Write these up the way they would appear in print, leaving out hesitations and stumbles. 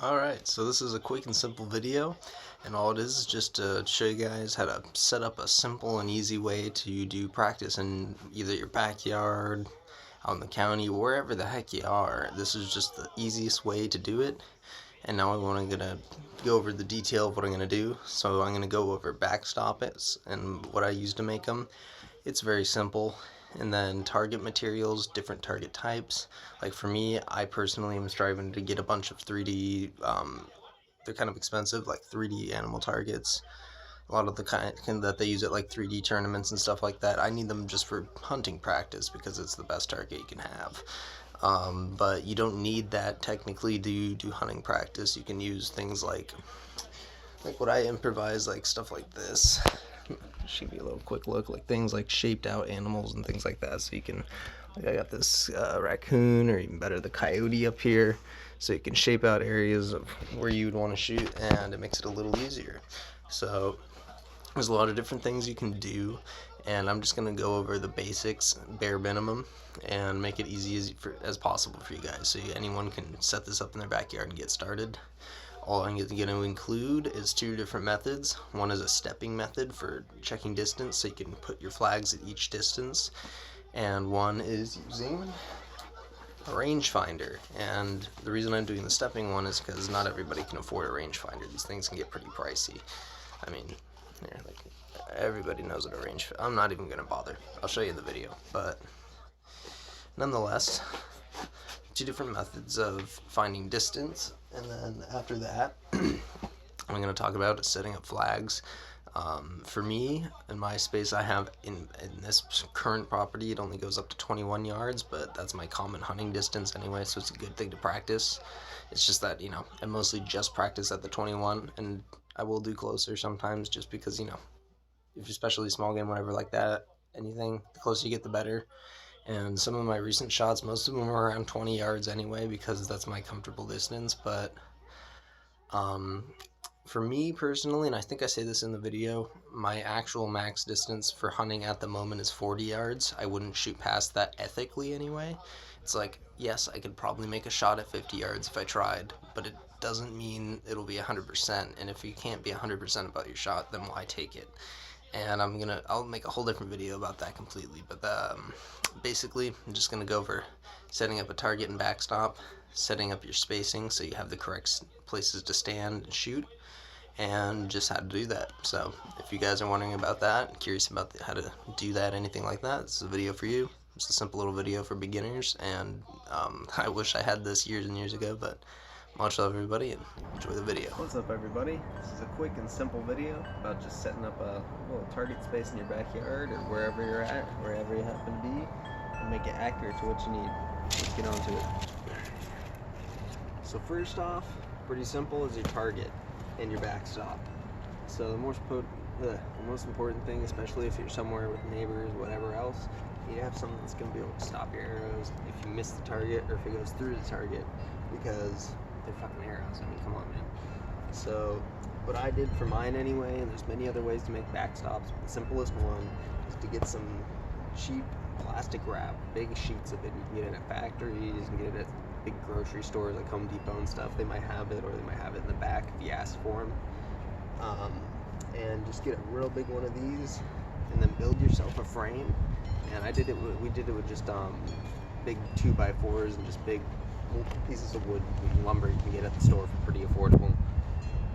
Alright, so this is a quick and simple video, and all it is just to show you guys how to set up a simple and easy way to do practice in either your backyard, out in the county, wherever the heck you are. This is just the easiest way to do it, and now I'm gonna go over the detail of what I'm gonna do. So I'm gonna go over backstop it and what I use to make them. It's very simple. And then target materials, different target types. Like for me, I personally am striving to get a bunch of 3D, they're kind of expensive, like 3D animal targets. A lot of the kind that they use at like 3D tournaments and stuff like that. I need them just for hunting practice because it's the best target you can have. But you don't need that technically to do hunting practice. You can use things like what I improvise, like stuff like this. Just give you a little quick look, like things like shaped out animals and things like that. So you can, like I got this raccoon, or even better, the coyote up here. So you can shape out areas of where you would want to shoot, and it makes it a little easier. So there's a lot of different things you can do, and I'm just going to go over the basics, bare minimum, and make it easy as possible for you guys, so anyone can set this up in their backyard and get started. All I'm going to include is two different methods. One is a stepping method for checking distance, so you can put your flags at each distance, and one is using a rangefinder. And the reason I'm doing the stepping one is because not everybody can afford a rangefinder. These things can get pretty pricey. I mean, like everybody knows what a range. I'm not even gonna bother. I'll show you in the video, but nonetheless, two different methods of finding distance, and then after that, I'm gonna talk about setting up flags. For me, in my space, I have in this current property, it only goes up to 21 yards, but that's my common hunting distance anyway, so it's a good thing to practice. It's just that, I mostly just practice at the 21, and I will do closer sometimes just because, if you're especially small game, whatever like that, anything, the closer you get, the better. And some of my recent shots, most of them are around 20 yards anyway, because that's my comfortable distance. But for me personally, and I think I say this in the video, my actual max distance for hunting at the moment is 40 yards. I wouldn't shoot past that ethically anyway. It's like, yes, I could probably make a shot at 50 yards if I tried, but it doesn't mean it'll be 100%. And if you can't be 100% about your shot, then why take it? And I'll make a whole different video about that completely. But basically, I'm just gonna go over setting up a target and backstop, setting up your spacing so you have the correct places to stand and shoot, and just how to do that. So if you guys are wondering about that, curious about how to do that, anything like that, this is a video for you. It's a simple little video for beginners, and I wish I had this years and years ago, but much love everybody, and enjoy the video. What's up everybody? This is a quick and simple video about just setting up a little target space in your backyard or wherever you're at, wherever you happen to be, and make it accurate to what you need. Let's get on to it. So first off, pretty simple, is your target and your backstop. So the most important thing, especially if you're somewhere with neighbors, whatever else, you have something that's going to be able to stop your arrows if you miss the target or if it goes through the target, because they're fucking arrows. I mean, come on, man. So what I did for mine anyway, and there's many other ways to make backstops, but the simplest one is to get some cheap plastic wrap, big sheets of it. You can get it at factories, you can get it at big grocery stores like Home Depot and stuff. They might have it, or they might have it in the back if you ask for them. And just get a real big one of these, and then build yourself a frame. And we did it with just big 2x4s and just big pieces of wood, lumber you can get at the store for pretty affordable,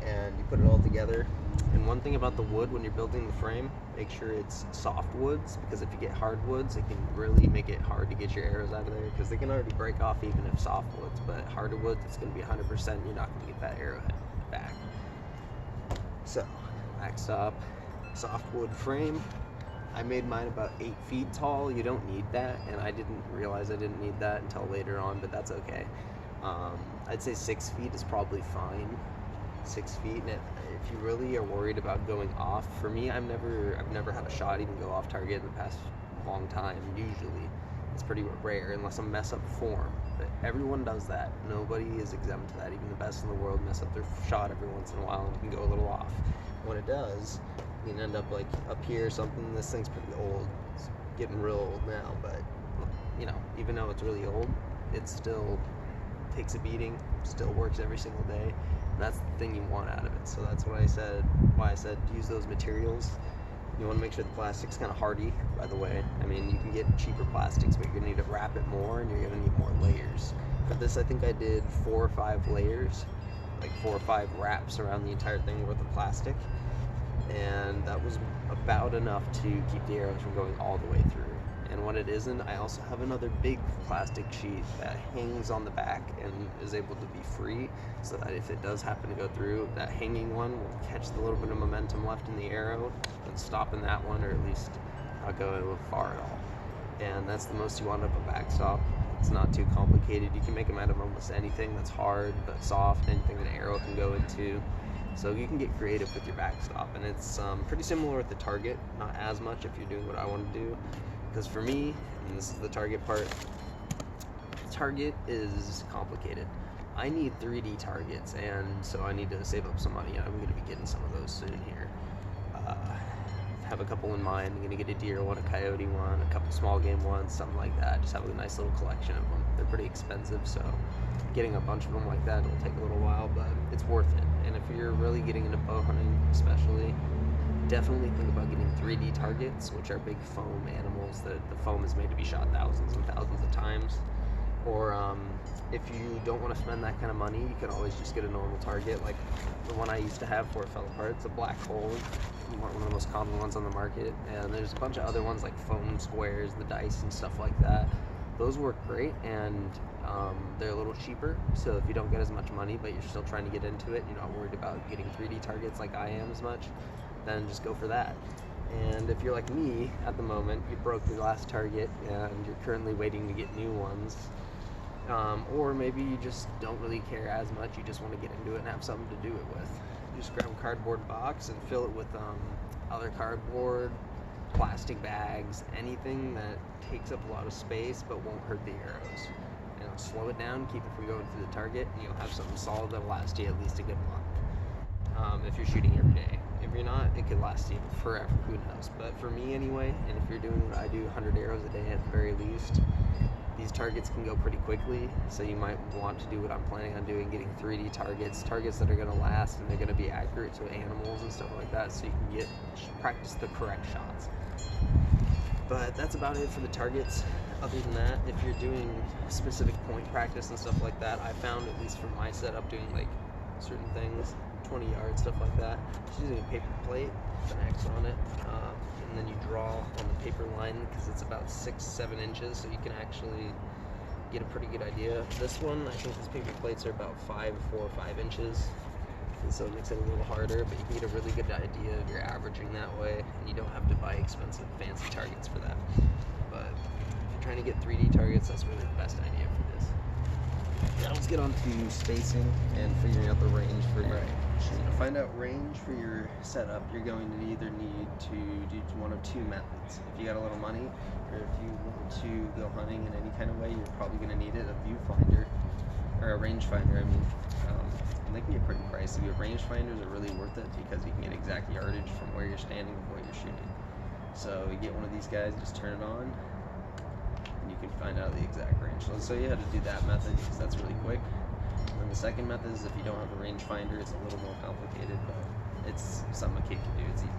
and you put it all together. And one thing about the wood, when you're building the frame, make sure it's soft woods, because if you get hardwoods, it can really make it hard to get your arrows out of there, because they can already break off even if soft woods, but hardwoods, it's going to be 100%, you're not going to get that arrowhead back. So backstop, softwood frame. I made mine about 8 feet tall. You don't need that, and I didn't realize I didn't need that until later on, but that's okay. I'd say 6 feet is probably fine. 6 feet, and if you really are worried about going off, for me, I've never had a shot even go off target in the past long time. Usually, it's pretty rare unless I mess up form. But everyone does that. Nobody is exempt to that. Even the best in the world mess up their shot every once in a while and can go a little off. When it does, you can end up like up here or something. This thing's pretty old. It's getting real old now, but even though it's really old, it's still takes a beating, still works every single day, and that's the thing you want out of it. So that's why I said use those materials. You want to make sure the plastic's kind of hardy, by the way. I mean, you can get cheaper plastics, but you're going to need to wrap it more, and you're going to need more layers. For this, I think I did 4 or 5 layers, like 4 or 5 wraps around the entire thing worth of plastic, and that was about enough to keep the arrows from going all the way through. And when it isn't, I also have another big plastic sheet that hangs on the back and is able to be free, so that if it does happen to go through, that hanging one will catch the little bit of momentum left in the arrow and stop in that one, or at least not go far at all. And that's the most you want of a backstop. It's not too complicated. You can make them out of almost anything that's hard but soft, anything that an arrow can go into. So you can get creative with your backstop, and it's pretty similar with the target, not as much if you're doing what I want to do. Because for me, and this is the target part, target is complicated. I need 3D targets, and so I need to save up some money. I'm going to be getting some of those soon here. Have a couple in mind. I'm going to get a deer one, a coyote one, a couple small game ones, something like that. Just have a nice little collection of them. They're pretty expensive, so getting a bunch of them like that, it'll take a little while, but it's worth it. And if you're really getting into bow hunting especially, definitely think about getting 3D targets, which are big foam animals that the foam is made to be shot thousands and thousands of times. Or if you don't want to spend that kind of money, you can always just get a normal target, like the one I used to have before it fell apart. It's a black hole, one of the most common ones on the market, and there's a bunch of other ones like foam squares, the dice and stuff like that. Those work great, and they're a little cheaper, so if you don't get as much money but you're still trying to get into it, you're not worried about getting 3D targets like I am as much, then just go for that. And if you're like me at the moment, you broke your last target and you're currently waiting to get new ones, or maybe you just don't really care as much, you just want to get into it and have something to do it with. You just grab a cardboard box and fill it with other cardboard, plastic bags, anything that takes up a lot of space but won't hurt the arrows. And it'll slow it down, keep it from going through the target, and you'll have something solid that'll last you at least a good month. If you're shooting every day. If you're not, it could last you forever, who knows. But for me anyway, and if you're doing what I do, 100 arrows a day at the very least, these targets can go pretty quickly, so you might want to do what I'm planning on doing, getting 3D targets that are going to last and they're going to be accurate to animals and stuff like that, so you can practice the correct shots. But that's about it for the targets. Other than that, if you're doing specific point practice and stuff like that, I found, at least for my setup, doing like certain things, 20 yards, stuff like that, just using a paper plate with an X on it, and then you draw on the paper line because it's about 6-7 inches, so you can actually get a pretty good idea. This one, I think these paper plates are about 4 or 5 inches, and so it makes it a little harder, but you can get a really good idea if you're averaging that way, and you don't have to buy expensive fancy targets for that. But if you're trying to get 3D targets, that's really the best idea for this. Now let's get on to spacing and figuring out the range for your to find out range for your setup. You're going to either need to do one of two methods. If you got a little money, or if you want to go hunting in any kind of way, you're probably going to need it, a viewfinder, or a rangefinder, I mean. And they can get pretty pricey, but rangefinders are really worth it because you can get exact yardage from where you're standing with what you're shooting. So you get one of these guys, just turn it on, and you can find out the exact range. So let's show you how to do that method because that's really quick. And the second method is if you don't have a rangefinder, it's a little more complicated, but it's something a kid can do, it's easy.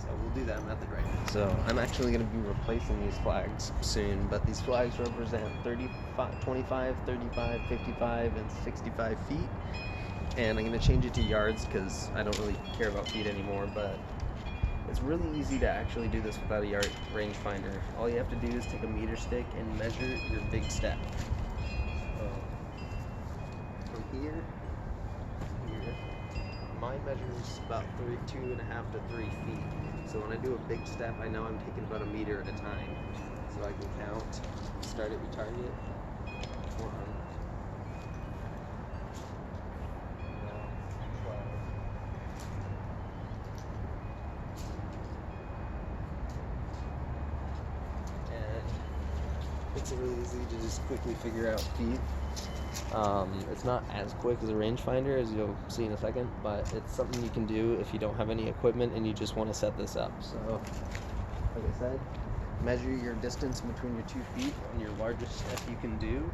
So we'll do that method right now. So I'm actually going to be replacing these flags soon, but these flags represent 35, 25, 35, 55, and 65 feet. And I'm going to change it to yards because I don't really care about feet anymore, but it's really easy to actually do this without a yard rangefinder. All you have to do is take a meter stick and measure your big step. From here, mine measures about 2.5 to 3 feet. So when I do a big step, I know I'm taking about a meter at a time. So I can count, start at your target. 1, 12. And it's really easy to just quickly figure out feet. It's not as quick as a rangefinder, as you'll see in a second, but it's something you can do if you don't have any equipment and you just want to set this up. So, like I said, measure your distance between your 2 feet on your largest step you can do,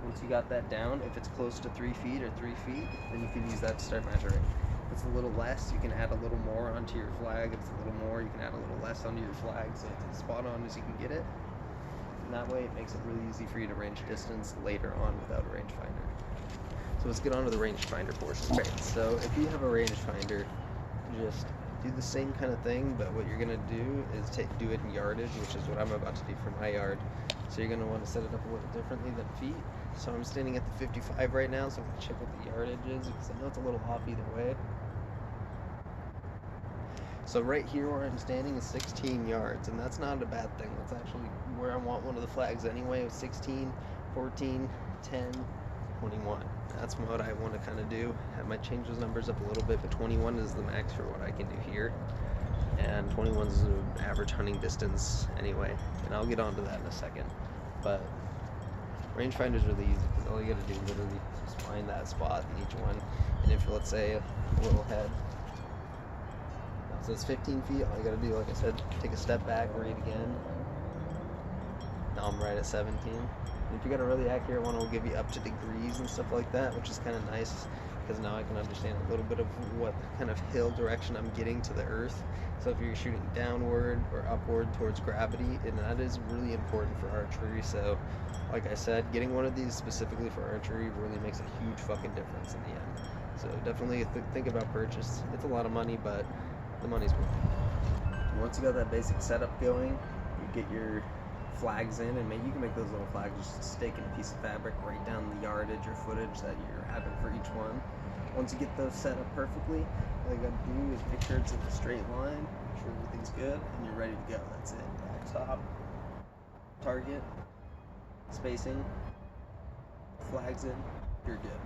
Once you got that down, if it's close to 3 feet or 3 feet, then you can use that to start measuring. If it's a little less, you can add a little more onto your flag. If it's a little more, you can add a little less onto your flag, so it's as spot on as you can get it. And that way it makes it really easy for you to range distance later on without a rangefinder. So let's get on to the rangefinder portion. Right, so if you have a rangefinder, just do the same kind of thing, but what you're going to do is do it in yardage, which is what I'm about to do for my yard. So you're going to want to set it up a little differently than feet. So I'm standing at the 55 right now, so I'm going to check what the yardage is, because I know it's a little off either way. So right here where I'm standing is 16 yards, and that's not a bad thing. That's actually where I want one of the flags anyway, with 16, 14, 10, 21. That's what I want to kind of do. I might change those numbers up a little bit, but 21 is the max for what I can do here. And 21 is the average hunting distance anyway, and I'll get onto that in a second. But rangefinder is really easy, because all you got to do is literally just find that spot in each one. And if, let's say, a little head, so it's 15 feet, all you got to do, like I said, take a step back, read again. Now I'm right at 17. And if you got a really accurate one, it'll give you up to degrees and stuff like that, which is kind of nice, because now I can understand a little bit of what kind of hill direction I'm getting to the earth. So if you're shooting downward or upward towards gravity, and that is really important for archery. So like I said, getting one of these specifically for archery really makes a huge fucking difference in the end. So definitely think about purchase. It's a lot of money, but the money's worth it. Once you got that basic setup going, you get your flags in, and maybe you can make those little flags just staking a piece of fabric, write down the yardage or footage that you're having for each one. Once you get those set up perfectly, all you gotta do is make sure it's in a straight line, make sure everything's good, and you're ready to go. That's it. Backstop, target, spacing, flags in, you're good.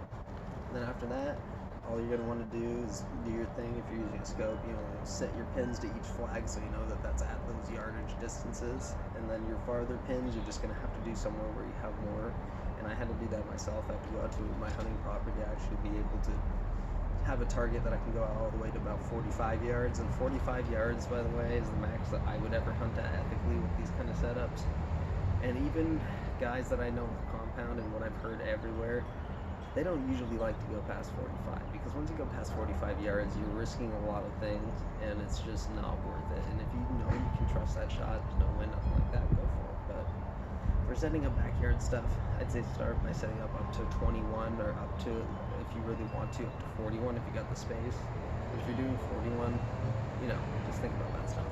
And then after that, all you're going to want to do is do your thing. If you're using a scope, you know, set your pins to each flag so you know that that's at those yardage distances. And then your farther pins, you're just going to have to do somewhere where you have more. And I had to do that myself. I have to go out to my hunting property to actually be able to have a target that I can go out all the way to about 45 yards. And 45 yards, by the way, is the max that I would ever hunt at ethically with these kind of setups. And even guys that I know with compound and what I've heard everywhere, they don't usually like to go past 45, because once you go past 45 yards, you're risking a lot of things, and it's just not worth it. And if you know you can trust that shot, there's no wind, nothing like that, go for it. But for setting up backyard stuff, I'd say start by setting up to 21, or up to, if you really want to, up to 41 if you got the space. But if you're doing 41, you know, just think about that stuff.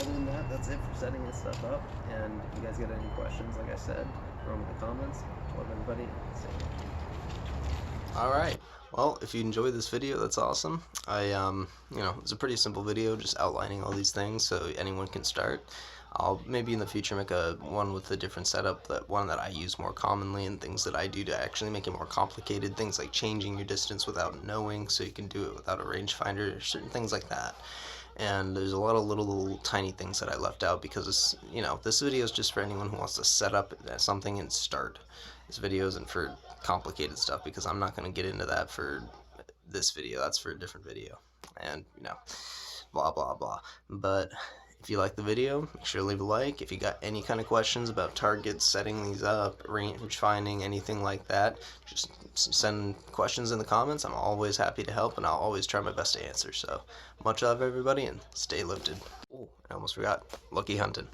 Other than that, that's it for setting this stuff up. And if you guys got any questions, like I said, throw them in the comments. Love everybody. Stay tuned. Alright, well, if you enjoyed this video, that's awesome. You know, it's a pretty simple video, just outlining all these things so anyone can start. I'll maybe in the future make one with a different setup, one that I use more commonly, and things that I do to actually make it more complicated, things like changing your distance without knowing, so you can do it without a rangefinder, certain things like that. And there's a lot of little tiny things that I left out, because you know, this video is just for anyone who wants to set up something and start. This video isn't for complicated stuff, because I'm not going to get into that for this video. That's for a different video, and you know, blah blah blah. But if you like the video, make sure to leave a like. If you got any kind of questions about targets, setting these up, range finding, anything like that, just send questions in the comments. I'm always happy to help, and I'll always try my best to answer. So much love, everybody, and stay lifted. Oh, I almost forgot. Lucky hunting.